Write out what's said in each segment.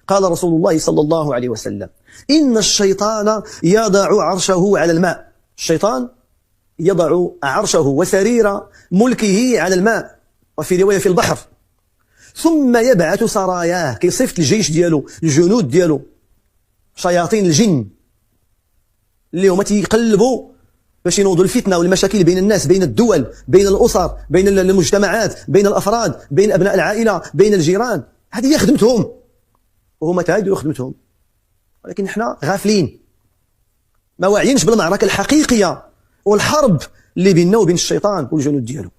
قال رسول الله صلى الله عليه وسلم: إن الشيطان يضع عرشه على الماء. الشيطان يضع عرشه وسرير ملكه على الماء، وفي رواية في البحر، ثم يبعث سراياه، كيصيفط الجيش ديالو، الجنود ديالو، شياطين الجن اللي هما تيقلبوا باش ينوضوا الفتنة والمشاكل بين الناس، بين الدول، بين الأسر، بين المجتمعات، بين الأفراد، بين أبناء العائلة، بين الجيران. هذه هي خدمتهم، وهما تايدوا خدمتهم. ولكن احنا غافلين، ما واعيينش بالمعركة الحقيقية والحرب اللي بيننا وبين الشيطان والجنود ديالو.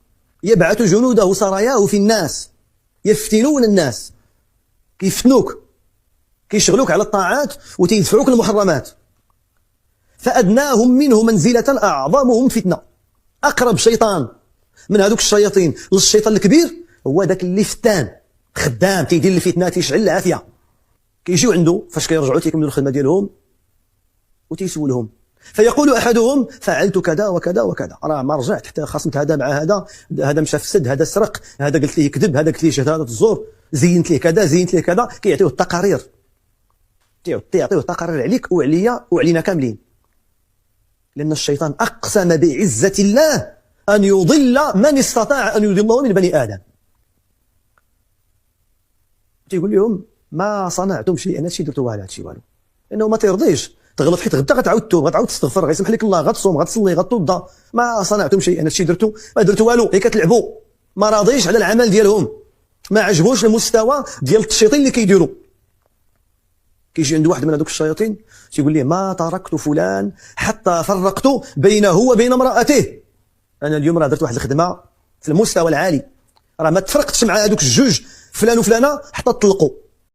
يبعث جنوده سراياه في الناس، يفتنون الناس، كيفتنوك، كيشغلوك على الطاعات وتيدفعوك المحرمات. فأدناهم منه منزلة أعظمهم فتنة. أقرب شيطان من هذوك الشياطين للشيطان الكبير هو ذاك اللي فتان خدام، تيدير الفتنة، تيشعل العافية. كيجيو عنده فاش كيرجعوا تيكملوا الخدمة ديالهم وتيسولهم، فيقول أحدهم: فعلت كذا وكذا وكذا، راه ما رجعت حتى خاصمت هذا مع هذا، هذا مشى فسد، هذا سرق، هذا قلت ليه كذب، هذا قلت ليه شهادة الزور، زينت ليه كذا، زينت ليه كذا. كيعطيوه التقارير، تيعطيوه التقارير عليك وعليا وعلينا كاملين. لأن الشيطان أقسم بعزة الله أن يضل من استطاع أن يضله من بني آدم. تيقول لهم: ما صنعتم شيئا، هادشي درتو على هادشي والو، لأنه ما تيرضيش تغلط حيت غدا غتعاود توب، غتعاود تستغفر، غيسمح لك الله، غتصوم، غتصلي، غتوضا. ما صنعتم شيئا، هادشي درتو، ما درتو والو، غير كتلعبوا. ما راضيش على العمل ديالهم، ما عجبوش المستوى ديال التشيطين اللي كيديروا. كيجي عنده واحد من هذوك الشياطين تيقول ليه: ما تركت فلان حتى فرقت بينه وبين امرأته. أنا اليوم راه درت واحد الخدمة في المستوى العالي، راه ما تفرقتش مع هذوك الجوج فلان وفلانة حتى تطلقوا.